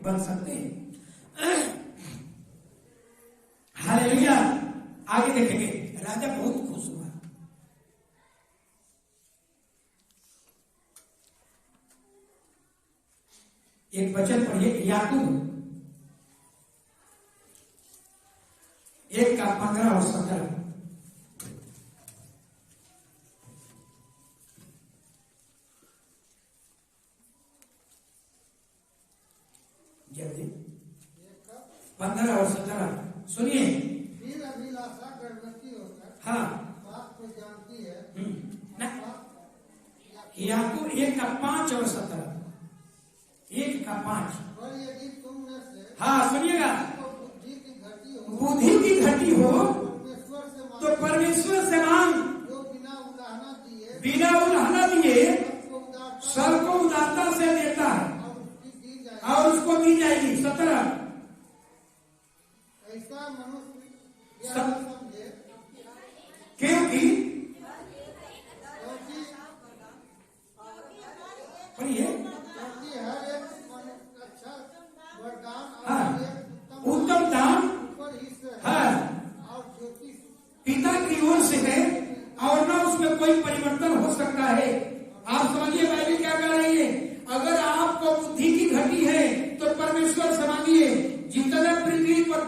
बन सकते हैं। हालेलुया। आगे देखेंगे, राजा बहुत खुश हुआ। एक वचन पढ़िए, याकूब 1:15 और 17। जल्दी 15 और 17 सुनिए। फिर अभिलाषा गर्भवती होकर हाँ, बात को जानती है। याकूब 1:5 और 17, 1:5। और यदि तुम में से हाँ सुनिएगा, बुद्धि की घटी हो, बुद्धि की घटी हो परमेश्वर से मांगो, तो परमेश्वर से मांग, जो बिना उलाहना दिए बिना उलाहना दिए सबको उदारता सबको उदारता से देता है और उसकी दी जाएगी। और उसको दी जाएगी। 17, ऐसा मनुष्य यह न समझे क्योंकि पढ़िए, क्योंकि हर एक अच्छा वरदान हाँ, और एक उत्तम दान ऊपर ही से है हाँ और ज्योतिष पिता की ओर से है और ना उसमें कोई परिवर्तन हो सकता है। आप समझिए बाइबल क्या कह रही है। अगर आपको बुद्धि की घटी है तो परमेश्वर से मांगिए। जितने पृथ्वी पर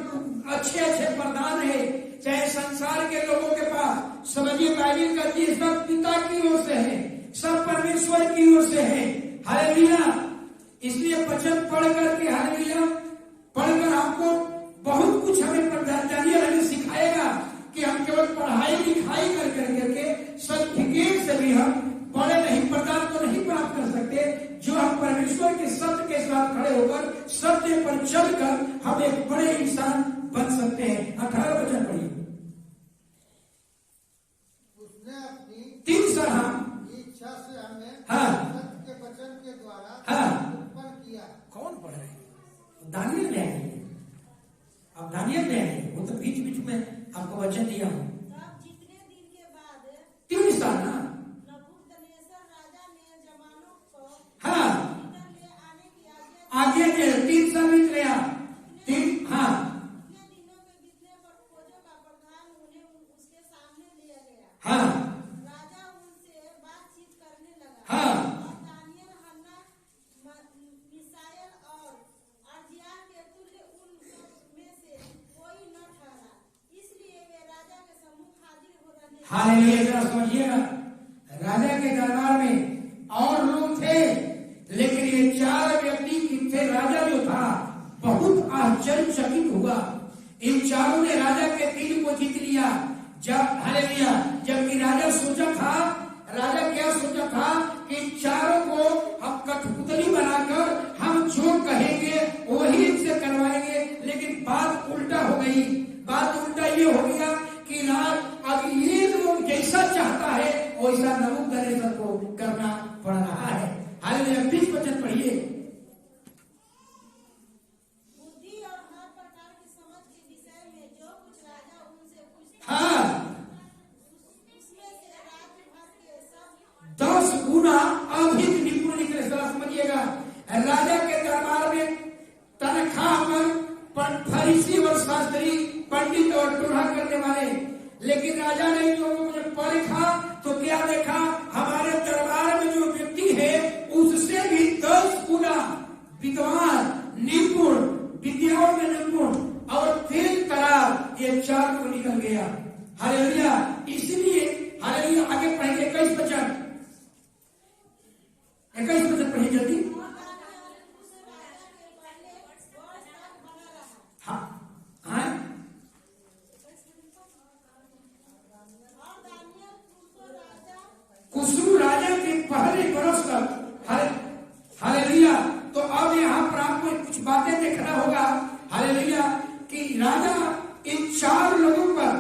अच्छे अच्छे वरदान है, चाहे संसार के लोगों के पास, समझिए बाइबल कहती है सब पिता की ओर से है, सब परमेश्वर की ओर से है। हालेलुया। इसलिए वचन पढ़ करके, हालेलुया, पढ़कर आपको बहुत कुछ हमें दानियल हमें सिखाएगा कि हम केवल पढ़ाई लिखाई कर करके सर्टिफिकेट से भी हम बड़े नहीं, प्रदान को नहीं प्राप्त कर सकते। जो हम परमेश्वर के सत्य के साथ खड़े होकर सत्य पर चलकर हम एक बड़े इंसान बन सकते हैं। 18 वचन पढ़िए। उसने अपनी 3 सराह इच्छा से हमें हाँ सत्य के वचन के द्वारा हाँ उत्पन्न किया। कौन पढ़ रहे हैं? दानियल ले आए। अब दानियल ले आए, वो तो बीच बीच में आपको वचन दिया हूं। तब जितने दिन के बाद 3 साल ना, नबूकदनेस्सर राजा ने जवानों को हाँ भीतर ले आने की आज्ञा आगे दे 3 साल बीत गया। 3 हाँ इतने दिनों के बीतने पर फौजों का प्रधान उन्हें उसके सामने लिया गया। हाँ राजा उनसे बातचीत करने लगा। हाँ और दानियल, हन्ना, मिसाएल और अर्जिया के तुल्य उन सब में से कोई न ठहरा, इसलिए वे राजा के सम्मुख हाजिर हो रहे। हालेलुया। जरा समझिएगा, राजा के दरबार में और लोग थे, लेकिन ये 4 व्यक्ति थे। राजा जो था बहुत आश्चर्यचकित हुआ। इन चारों ने राजा के दिल को जीत लिया। जब हालेलुया, जबकि राजा सोचा था, राजा क्या सोचा था कि इन चारों को हम कठपुतली बनाकर हम जो कहेंगे वही इनसे करवाएंगे। लेकिन बात उल्टा हो गई। बात उल्टा ये हो गया कि अब ये लोग जैसा चाहता है वैसा नबूकदनेस्सर को करना पड़ रहा है। हालेलुया। 20 वचन पढ़िए। बुद्धि और हर प्रकार की समझ के विषय में जो कुछ राजा उनसे पूछता हाँ उसमें से रात भर के सब 10 गुना अधिक निपुण निकले। जरा समझिएगा, राजा के दरबार में तनख्वाह पर फरीसी और शास्त्री, पंडित और टोढ़ा करने वाले, लेकिन राजा ने इन लोगों को परखा तो क्या देखा, हमारे दरबार में जो व्यक्ति है उससे भी 10 गुना विद्वान, निपुण, विद्याओं में निपुण और तेज तरार, ये 4 को निकल गया। हालेलुया। इसलिए हालेलुया। आगे पढ़ेंगे 21 वचन। 21 वचन पढ़िए जल्दी। हाँ हाँ कुसरू राजा के पहले बरस तक। हालेलुया। तो अब यहाँ पर आपको कुछ बातें देखना होगा। हालेलुया कि राजा इन 4 लोगों पर,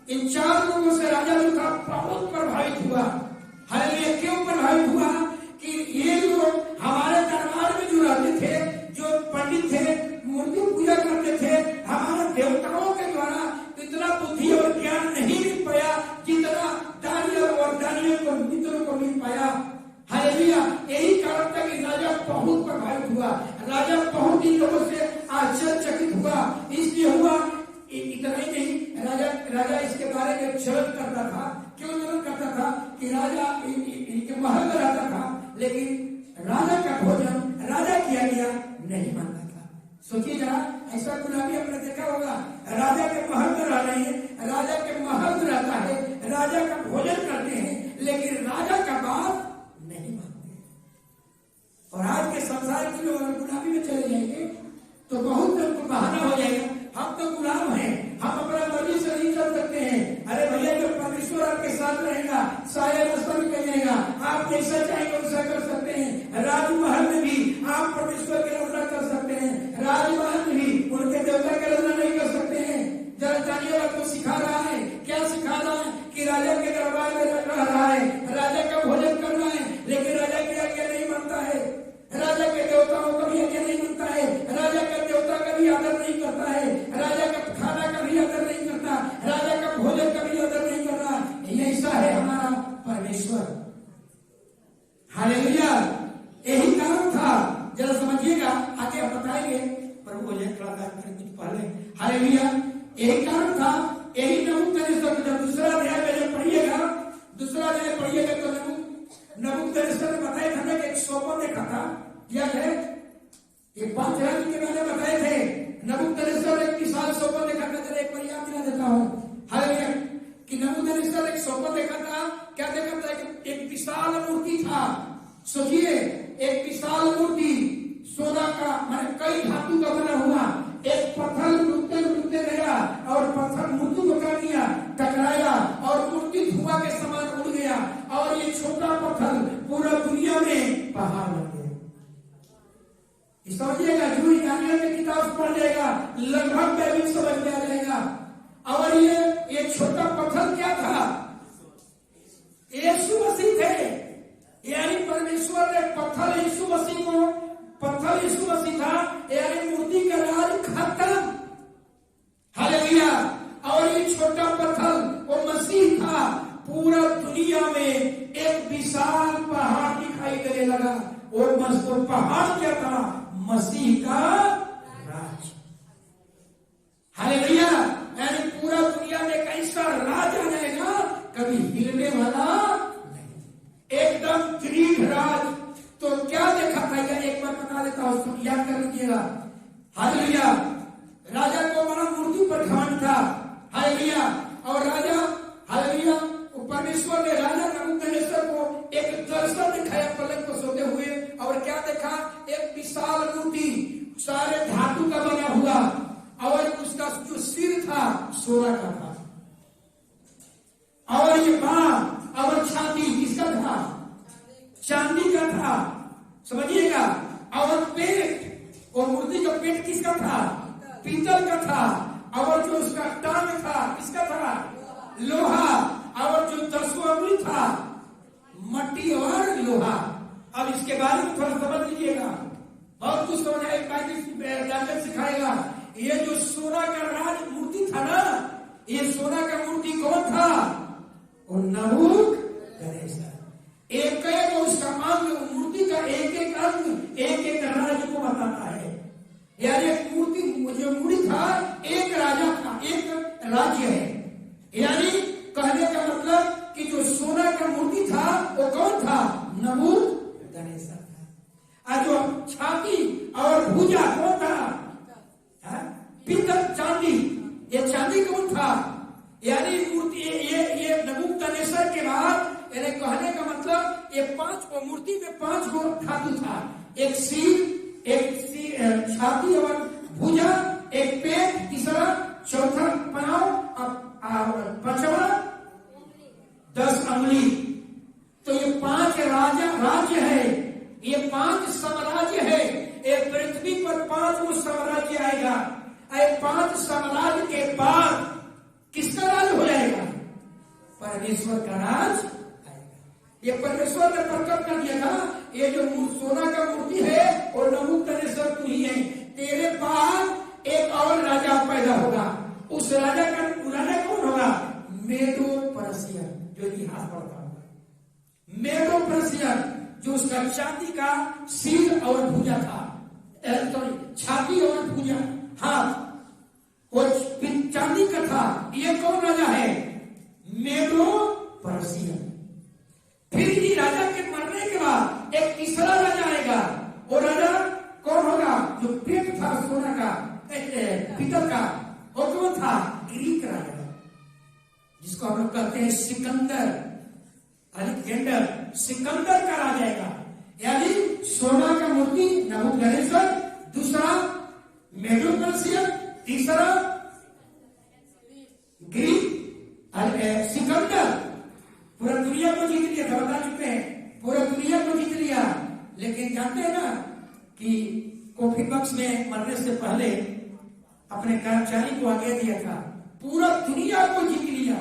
इन 4 लोगों से राजा जो था बहुत प्रभावित हुआ। हालेलुया। क्यों प्रभावित हुआ कि ये लोग हमारे दरबार में जो रहते थे, जो पंडित थे, मूर्ति पूजा करते थे, हमारे देवताओं के द्वारा इतना बुद्धि और ज्ञान नहीं मिल पाया जितना दानियल को मित्रों को मिल पाया। हालेलुया। यही कारण था कि राजा बहुत प्रभावित हुआ। राजा बहुत इन लोगों आश्चर्यचकित हुआ। इसलिए हुआ, इतना ही नहीं, राजा इसके बारे में जलन करता था। क्यों जलन करता था? कि राजा इनके महल में रहता था, लेकिन राजा का भोजन राजा किया गया नहीं मानता था। सोचिए जरा, ऐसा गुलामी आपने देखा होगा, राजा के महल में रह रहे हैं, राजा के महल में रहता है, राजा का भोजन करते हैं, लेकिन राजा का बात नहीं मानते। और आज के संसार के लोग अगर गुलामी में चले जाएंगे तो बहुत लोग को बहाना हो जाएगा, हम तो गुलाम हैं, हम अपना मर्जी से नहीं चल सकते हैं। अरे भैया, जो परमेश्वर आपके साथ रहेगा, साया रास्ता भी कर जाएगा, आप जैसा चाहेंगे वैसा कर सकते हैं। राजमहल में भी आप परमेश्वर की आराधना कर सकते हैं, राजमहल में भी उनके देवता की आराधना नहीं कर सकते हैं। जरा जानिए आपको सिखा रहा है, क्या सिखा रहा है? कि राजा के दरबार में रह रहा है, राजा का भोजन कर रहा है, लेकिन राजा की आज्ञा नहीं मानता है, राजा के देवताओं का भी आज्ञा नहीं मानता है, राजा का देवता का भी आदर नहीं करता है, राजा का खाना का भी आदर नहीं करता, राजा का भोजन का भी आदर नहीं कर रहा। ये ऐसा है हमारा परमेश्वर। हालेलुया। यही कारण था, जरा समझिएगा, आगे आप बताएंगे, प्रभु बोले थोड़ा कुछ पहले। हालेलुया। यही कारण था, यही नबूकदनेस्सर जब दूसरा अध्याय में जब पढ़िएगा, दूसरा अध्याय पढ़िएगा तो नबूकदनेस्सर ने बताया था ना कि एक सोपन देखा था, याद है? ये 5 राज्य के मैंने बताए थे। नबूकदनेस्सर एक विशाल सोपन देखा था। जरा एक बार याद दिला देता हूँ। हालेलुया। कि नबूकदनेस्सर एक सोपन देखा था। क्या देखा था? एक विशाल मूर्ति था। सोचिए, एक विशाल मूर्ति सोना का, माने कई धातु का बना हुआ, एक पत्थर लुटते गया और पत्थर मूर्ति को कर दिया, टकराया और मूर्ति धुआं के समान उड़ गया, और ये छोटा पत्थर पूरा दुनिया में पहाड़ बन गया। समझिएगा, जो दानियल की किताब पढ़ लेगा लगभग बैबिल समझ में आ जाएगा। और ये छोटा पत्थर क्या था? यीशु मसीह थे। यानी परमेश्वर ने पत्थर यीशु मसीह को, पत्थर यीशु मसीह था, यानी मूर्ति का राज खत्म। हालेलुया। और ये छोटा पत्थर वो मसीह था। पूरा दुनिया में एक विशाल पहाड़ दिखाई देने लगा। और वो पहाड़ क्या था? मसीह का राज। हालेलुया। यानी पूरा दुनिया में एक ऐसा राज आ जाएगा, कभी हिलने वाला नहीं, एकदम दृढ़ राज। तो क्या देखा था? एक बार बता देता हूं, उसको याद कर लीजिएगा। हालेलुया। राजा को बड़ा मूर्ति पर घमंड था। हालेलुया। और राजा, हालेलुया, परमेश्वर ने राजा नबूकदनेस्सर को एक दर्शन दिखाया पलंग पर सोते हुए। और क्या देखा? एक विशाल मूर्ति, सारे धातु का बना हुआ, और उसका जो सिर था सोना का था, और ये बाँ और छाती किसका था? चांदी का था। समझिएगा। और पेट, और मूर्ति का पेट किसका था? पीतल का था। और जो उसका टांग था किसका था? लोहा। और जो 10 अंगुली था मट्टी और लोहा। अब इसके बारे में थोड़ा समझ लीजिएगा, बहुत कुछ समझ सिखाएगा। ये जो सोना का राज मूर्ति था ना, ये सोना का मूर्ति कौन था? और नबूकदनेस्सर। एक उसका अंग, मूर्ति का एक अंग एक राज को बताता है। यानी मूर्ति जो मूर्ति था, एक राजा था, एक राज्य है। यानी कहने का मतलब कि जो सोना का मूर्ति था वो कौन था? नबूकदनेस्सर था। और जो छाती और भुजा कौन था? पीतल, चांदी। ये चांदी कौन था? यानी मूर्ति, ये नबूकदनेस्सर के बाद, यानी कहने का मतलब ये 5 मूर्ति में 5 गो धातु था। एक सिर, छाती और भुजा, एक पेट, तीसरा, चौथा पांव, और 5वां 10 अंगुली। तो ये 5 राज्य है, ये 5 साम्राज्य है। ये पृथ्वी पर 5 गो साम्राज्य आएगा। 5 साम्राज्य के बाद किसका राज हो जाएगा? परमेश्वर का राज आएगा। ये परमेश्वर ने प्रकट कर दिया था, ये जो सोना का मूर्ति है और नबूकदनेस्सर तू ही है, तेरे बाद एक और राजा पैदा होगा। उस राजा कौन होगा? मेडो पर्शिया, जो इतिहास पढ़ता होगा। मेडो पर्शिया, जो उसका चांदी का सिर और भुजा था, सॉरी, छाती और भुजा, जो पेट था सोना का, पीतल का, और वो था ग्रीक राजा, जिसको हम लोग कहते हैं सिकंदर, अलेक्जेंडर, सिकंदर का राज आएगा। यानी सोना का मूर्ति नबूकदनेस्सर, दूसरा मेडो पर्शिया, तीसरा ग्रीक सिकंदर। पूरा दुनिया को जीत लिया था, बता चुके हैं, पूरा दुनिया को जीत लिया। लेकिन जानते हैं ना कि कॉफिन बॉक्स में मरने से पहले अपने कर्मचारी को आगे दिया था, पूरा दुनिया को जीत लिया,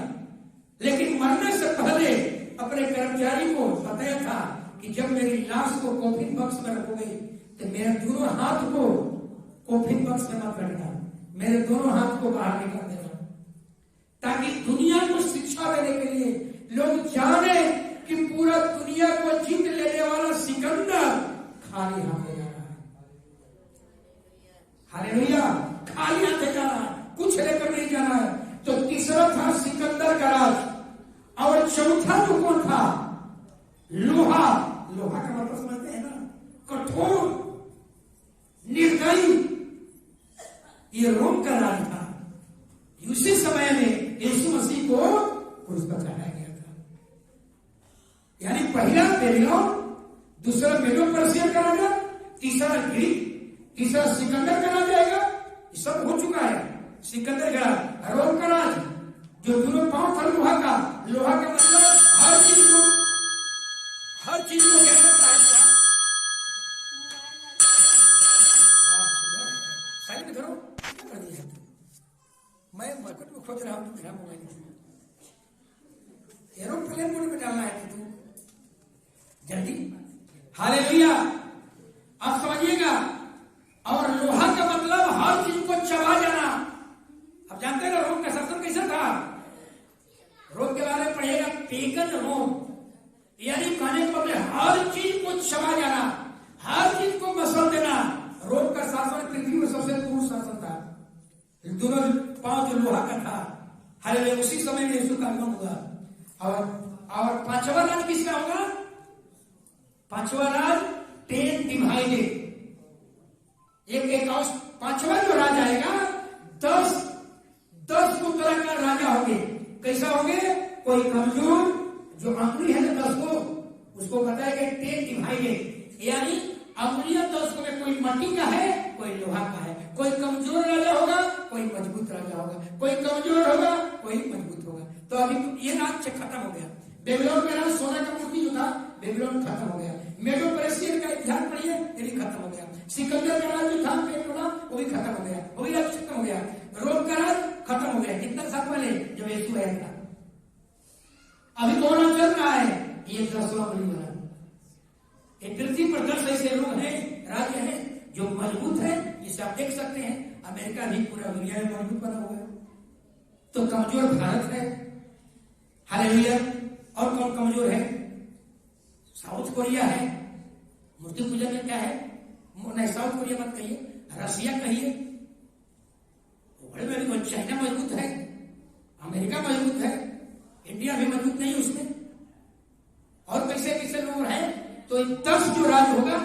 लेकिन मरने से पहले अपने कर्मचारी को बताया था कि जब मेरी लाश को कॉफिन बॉक्स में रखोगे तो मेरे दोनों हाथ को कॉफिन बॉक्स में मत रखना, मेरे दोनों हाथ को बाहर निकाल देना, ताकि दुनिया को शिक्षा देने के लिए लोग जाने कि पूरा दुनिया को जीत लेने वाला सिकंदर खाली हाथ जा रहा है। हालेलुया, खाली हाथ जा रहा है, कुछ लेकर नहीं जाना है। तो तीसरा था सिकंदर का राज, और चौथा तो कौन था? लोहा। लोहा का मतलब समझते हैं ना, कठोर, निर्दयी, ये रोम का राज था। उसी समय में यीशु मसीह को क्रूस पर चढ़ाया गया था। यानी पहला बेबीलोन, दूसरा मेडो पर्शिया का राजा, तीसरा ग्रीक, तीसरा सिकंदर का राज आएगा। ये सब हो चुका है। सिकंदर का राज, रोम का राज, जो दोनों पांव था लोहा का। लोहा का मतलब हर चीज को कह सकता है। साइड करो, कर दिया मैं मार्केट में खोज रहा हूँ, मेरा मोबाइल एरोप्लेन मोड में डालना है तू जल्दी। हालेलुया, अब समझिएगा। और लोहा का मतलब हर चीज को चबा जाना। अब जानते हैं ना रोम का शासन कैसा था? रोम के बारे में पढ़िएगा, पेगन रोम, यानी कहने को हर चीज को चबा जाना, हर चीज को मसल देना। रोम का शासन पृथ्वी में सबसे क्रूर शासन था। दोनों पांव जो लोहा का था। हालेलुया, उसी समय में यीशु का आगमन हुआ। और पांचवा राज किसका होगा? पांचवा राज 10 डिवाइडेड, एक और पांचवा जो राज आएगा 10 को तरह का राजा होंगे। कैसा होंगे? कोई कमजोर जो अंगुली है ना 10 को, उसको बताया 10 डिवाइडेड, यानी अंगुलियां 10 को में कोई मिट्टी का है, कोई लोहा का है। कोई कमजोर राजा होगा, कोई मजबूत राजा होगा, कोई कमजोर होगा, कोई मजबूत होगा। तो अभी ये राज खत्म हो गया। बेबीलोन का राज, सोना का मूर्ति जो था, बेबीलोन खत्म हो गया। मेडो पर्शिया का इतिहास पढ़िए, ये भी खत्म हो गया। सिकंदर का राज जो था पेट्रोला, वो भी खत्म हो गया, वो भी राज खत्म हो गया। रोम का राज खत्म हो गया। कितना साल पहले जब यीशु आया था। अभी कौन राज चल रहा है? ये 10वां बलि वाला। पृथ्वी पर 10 ऐसे लोग हैं, राज्य हैं जो मजबूत है, जिसे आप देख सकते हैं। अमेरिका भी पूरा दुनिया में मजबूत बना हुआ है। तो कमजोर भारत है। हालेलुया। और कौन कमजोर है? साउथ कोरिया है, मूर्ति पूजा में क्या है? नहीं, साउथ कोरिया मत कहिए, रशिया कहिए। बड़े में चाइना मजबूत है, अमेरिका मजबूत है, इंडिया भी मजबूत नहीं उसमें। और कैसे कैसे लोग हैं। तो 10 जो राज होगा,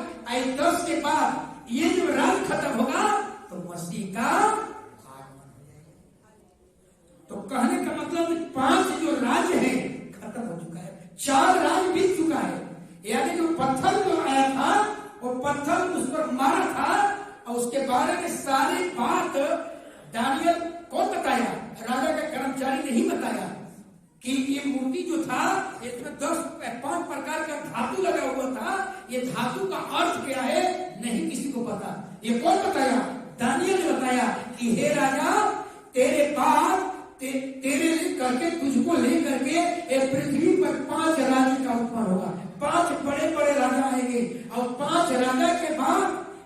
10 के बाद ये जो राज खत्म होगा तो मसीह का आगमन हो जाएगा। तो कहने का मतलब 5 जो राज है खत्म हो चुका है, 4 राज बीत चुका है। यानी जो पत्थर जो आया था, वो पत्थर उस पर मारा था, और उसके बारे में सारी बात दानियल को बताया, राजा का कर्मचारी नहीं बताया कि ये मूर्ति जो था इसमें 5 प्रकार का धातु लगा हुआ था। ये धातु का अर्थ क्या है नहीं किसी को पता। ये कौन बताया? दानियल ने बताया कि हे राजा, तेरे बाद तेरे करके तुझको लेकर के एक पृथ्वी पर 5 राज्य का उत्पन्न होगा। 5 बड़े बड़े राजा आएंगे, और 5 राजा के बाद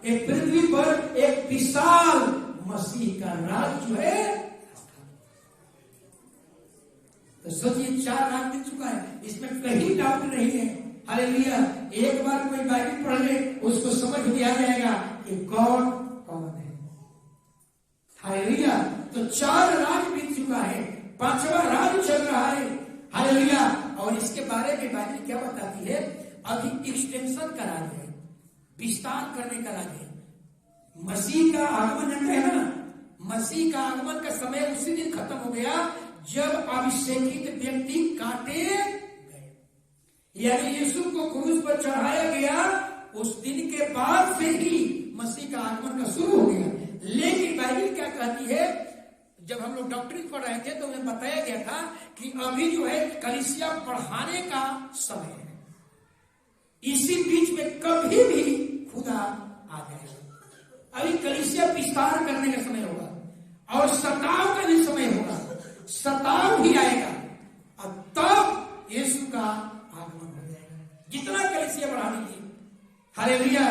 एक पृथ्वी पर एक विशाल मसीह का राज जो है। तो सोचिए 4 राज मिल चुका है, इसमें कहीं डाउट नहीं है। हालेलुया। एक बार कोई बाइबल पढ़ ले, उसको समझ में आ जाएगा कि गॉड कौन है। हालेलुया। तो 4 राज बीत चुका है, 5वां राज चल रहा है। हालेलुया। और इसके बारे में बाइबल क्या बताती है? अभी एक्सटेंशन का राज है, विस्तार करने का राज है। मसीह का आगमन जानते हैं ना, मसीह का आगमन का समय उसी दिन खत्म हो गया जब अभिषेकित व्यक्ति काटे गए, यानी यीशु को क्रूस पर चढ़ाया गया। उस दिन के बाद से ही मसीह का आगमन का शुरू हो गया। लेकिन बाइबल क्या कहती है, जब हम लोग डॉक्ट्रिन पढ़ रहे थे तो हमें बताया गया था कि अभी जो है कलीसिया बढ़ाने का समय है, इसी बीच में कभी भी खुदा आ जाएगा। अभी कलीसिया विस्तार करने का समय होगा और सताव का भी समय होगा, सताव भी आएगा और तब यीशु का आगमन हो जाएगा। जितना कलीसिया बढ़ा दीजिए। हालेलुया।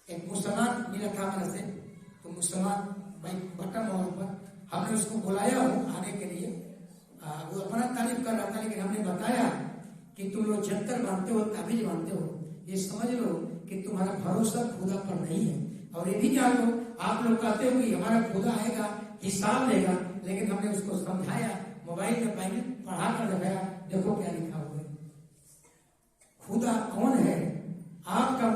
एक मुसलमान मिला था मेरे से, तो मुसलमान भाई बटन और पर हमने उसको बुलाया हो आने के लिए। वो अपना तारीफ कर रहा था, लेकिन हमने बताया कि तुम लोग जंतर मानते हो, ताबीज मानते हो, ये समझ लो कि तुम्हारा भरोसा खुदा पर नहीं है। और ये भी जान लो, आप लोग कहते हो कि हमारा खुदा आएगा हिसाब लेगा, लेकिन हमने उसको समझाया, मोबाइल में बाइबल पढ़ा कर दिखाया, देखो क्या लिखा हुआ है। खुदा कौन है? आपका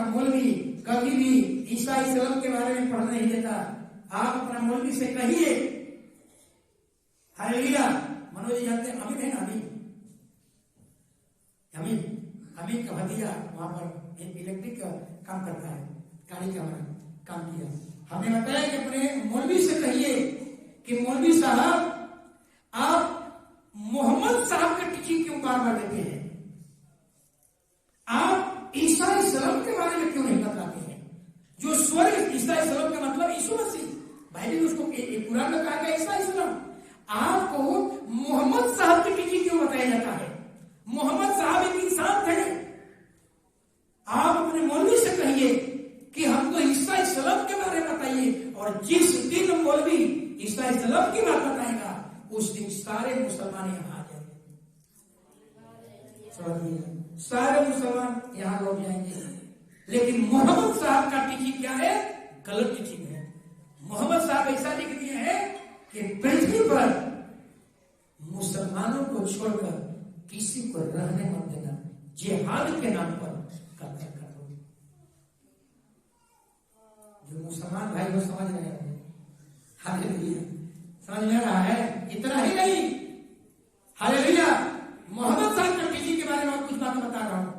मौलवी कभी भी ईसा इस्लाम के बारे में पढ़ने नहीं देता। आप अपना मौलवी से कहिए। हालेलुया। मनोज जी जानते हैं, अमीन है ना, अमीन का भतीजा वहां पर एक इलेक्ट्रिक का काम करता है, गाड़ी का काम किया। हमने बताया कि अपने मौलवी से कहिए कि मौलवी साहब आप मोहम्मद साहब का टीचिंग क्यों बार बार देते हैं? आप ईसा इस्लाम के बारे में क्यों नहीं बताते हैं? जो स्वर्ग, ईसा इस्लाम का मतलब यीशु मसीह, बाइबल उसको कुरान में कहा गया ईसा इस्लाम। आपको मोहम्मद साहब की टीचिंग क्यों बताया जाता है? मोहम्मद साहब एक इंसान थे। आप अपने मौलवी से कहिए कि हमको ईसा इस्लाम के बारे में बताइए, और जिस दिन मौलवी ईसा इस्लाम की बात बताएगा उस दिन सारे मुसलमान यहाँ आ जाएंगे, सारे मुसलमान यहाँ लौट जाएंगे। लेकिन मोहम्मद साहब का टीचिंग क्या है? गलत टीचिंग है। मोहम्मद साहब ऐसा लिख दिए हैं कि पृथ्वी पर मुसलमानों को छोड़कर किसी को रहने मत देना, जिहाद के नाम पर कत्ल कर दो। जो मुसलमान भाई वो समझ रहे हैं, हालेलुया, समझ में रहा है? इतना ही नहीं, हालेलुया, मोहम्मद साहब के टीचिंग के बारे में कुछ बातें बता रहा हूं।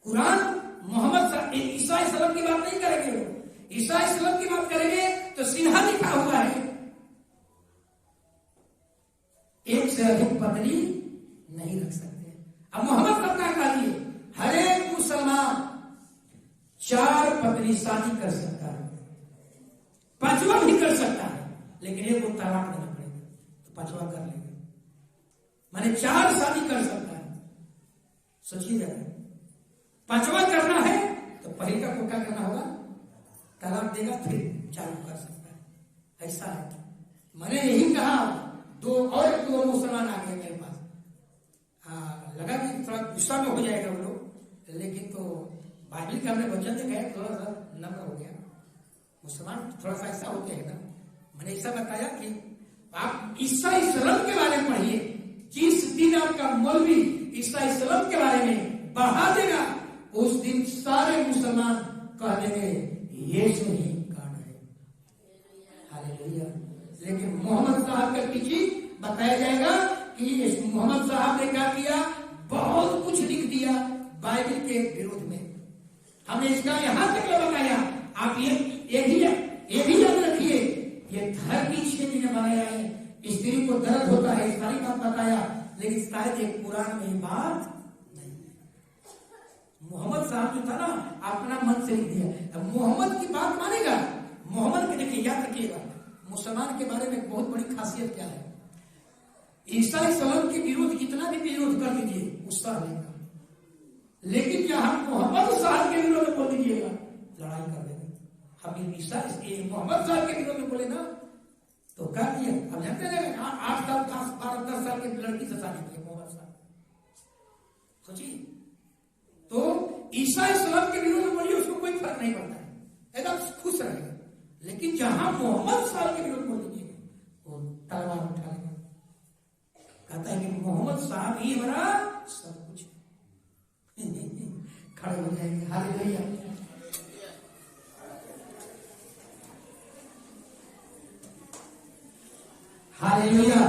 कुरान मोहम्मद साहब ईसा इस्लाम की बात नहीं करेंगे, वो ईसा इस्लाम की बात करेंगे तो सीधा लिखा हुआ है एक से अधिक पत्नी नहीं रख सकते। अब मोहम्मद साहब क्या कहा दिए? हर एक मुसलमान 4 पत्नी शादी कर सकता है, 5वां भी कर सकता है, लेकिन एक को तलाक देना पड़ेगा, तो 5वां कर लेगा। माने 4 शादी कर सकता है। सोचिए जरा, 5वां करना है तो पहले का को क्या करना होगा? तलाक देगा, फिर चालू कर सकता है। ऐसा है। मैंने यही कहा, 2 मुसलमान आ गए मेरे पास। लगा कि थोड़ा गुस्सा में हो जाएगा वो लोग, लेकिन तो बाइबल के हमने वचन दिखाया, थोड़ा सा नम्र हो गया। मुसलमान थोड़ा सा ऐसा होते हैं ना। मैंने ऐसा बताया कि आप ईसा इस्लाम के बारे में पढ़िए। जिस दिन आपका मौलवी ईसा इस्लाम के बारे में बढ़ा देगा, उस दिन सारे मुसलमान कह देंगे यीशु ही गॉड है। हालेलुया। लेकिन मोहम्मद साहब के पीछे बताया जाएगा कि मोहम्मद साहब ने क्या किया? बहुत कुछ लिख दिया बाइबल के विरोध में। हमने इसका यहां तक बताया। आप ये भी याद रखिए, ये धर्मी क्षेत्र ने बनाया है, स्त्री को दर्द होता है, सारी बात बताया, लेकिन शायद एक कुरान में बात नहीं है। मोहम्मद साहब जो था ना, अपना मन से लिख दिया। मोहम्मद की बात मानेगा? मोहम्मद के देखिए, याद रखिएगा, मुसलमान के बारे में बहुत बड़ी खासियत क्या है? ईसा इस्लाम के विरोध जितना भी विरोध कर दीजिए गुस्सा रहेगा, लेकिन जहां मोहम्मद साहब के विरोध में बोल दीजिएगा लड़ाई कर देगा। हम ईसा मोहम्मद साहब के विरोध में बोले ना तो क्या किया? अब जानते हैं 8 साल 10 साल की लड़की से शादी की मोहम्मद साहब। सोचिए, तो ईसा इस्लाम के विरोध में बोलिए, उसको कोई फर्क नहीं पड़ता है, एकदम खुश रहेगा। लेकिन जहां मोहम्मद साहब के विरोध बोल दीजिएगा, वो तलवार उठा लेगा, कहता है कि मोहम्मद साहब ही हमारा सब कुछ। खड़े हो जाएंगे। हालेलुया। हालेलुया।